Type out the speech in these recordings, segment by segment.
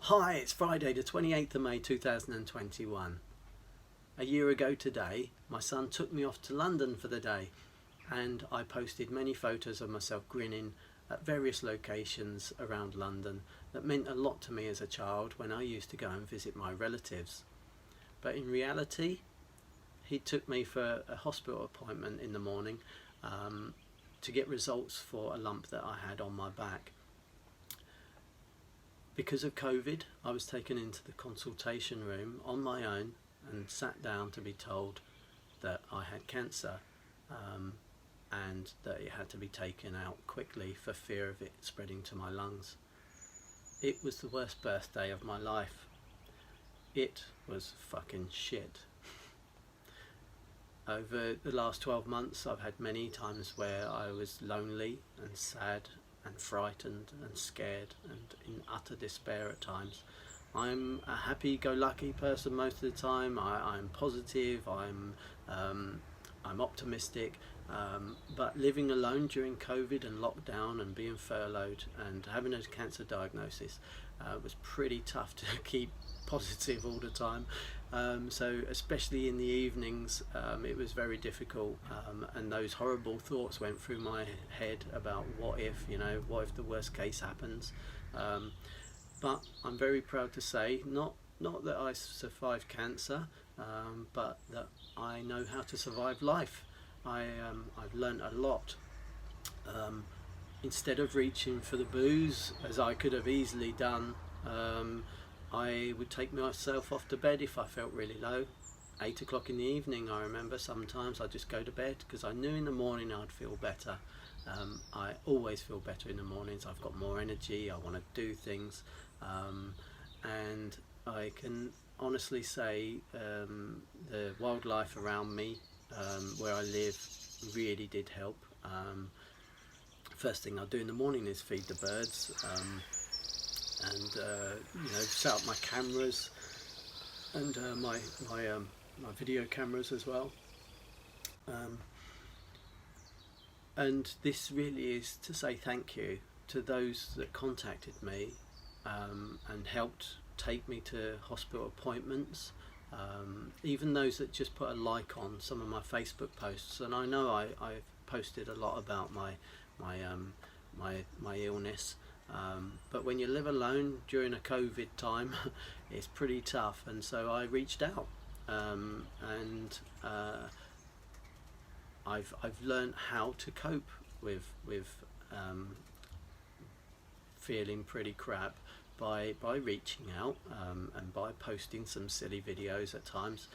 Hi, it's Friday the 28th of May 2021. A year ago today, my son took me off to London for the day, and I posted many photos of myself grinning at various locations around London that meant a lot to me as a child when I used to go and visit my relatives. But in reality, he took me for a hospital appointment in the morning to get results for a lump that I had on my back. Because of COVID, I was taken into the consultation room on my own and sat down to be told that I had cancer and that it had to be taken out quickly for fear of it spreading to my lungs. It was the worst birthday of my life. It was fucking shit. Over the last 12 months, I've had many times where I was lonely and sad and frightened and scared and in utter despair at times. I'm a happy-go-lucky person most of the time. I'm positive, I'm optimistic, but living alone during COVID and lockdown and being furloughed and having a cancer diagnosis was pretty tough to keep positive all the time. So especially in the evenings, it was very difficult, and those horrible thoughts went through my head about what if the worst case happens. But I'm very proud to say, not that I survived cancer, but that I know how to survive life. I've learned a lot. Instead of reaching for the booze, as I could have easily done, I would take myself off to bed if I felt really low. 8 o'clock in the evening, I remember sometimes I'd just go to bed because I knew in the morning I'd feel better. I always feel better in the mornings. I've got more energy, I want to do things, and I can honestly say the wildlife around me, where I live, really did help. First thing I do in the morning is feed the birds, and set up my cameras and my video cameras as well, and this really is to say thank you to those that contacted me and helped take me to hospital appointments, even those that just put a like on some of my Facebook posts. And I know I've posted a lot about my illness, but when you live alone during a COVID time, it's pretty tough, and so I reached out, and I've learned how to cope with feeling pretty crap by reaching out, and by posting some silly videos at times,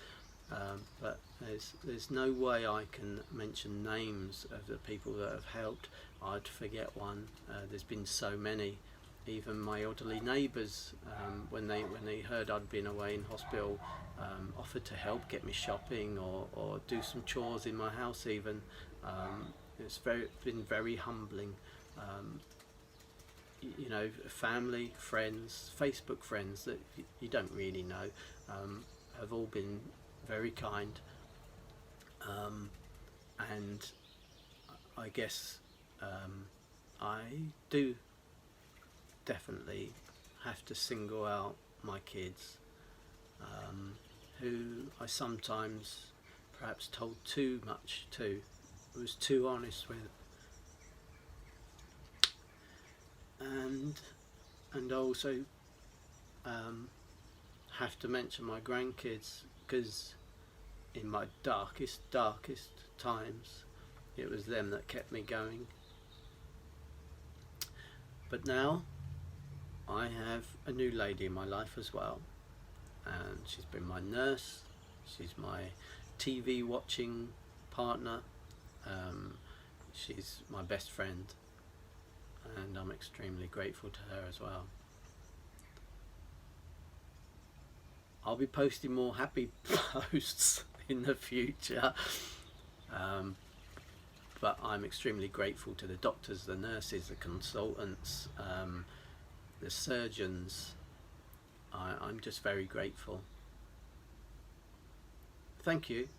but there's no way I can mention names of the people that have helped. I'd forget one. There's been so many. Even my elderly neighbours, when they heard I'd been away in hospital, offered to help, get me shopping or do some chores in my house even. It's been very humbling. Family, friends, Facebook friends that you don't really know, have all been very kind, and I guess I do definitely have to single out my kids, who I sometimes perhaps told too much to, was too honest with, and also have to mention my grandkids, because in my darkest times it was them that kept me going. But now I have a new lady in my life as well, and she's been my nurse, she's my TV watching partner, she's my best friend, and I'm extremely grateful to her as well. I'll be posting more happy posts in the future, but I'm extremely grateful to the doctors, the nurses, the consultants, the surgeons. I'm just very grateful. Thank you.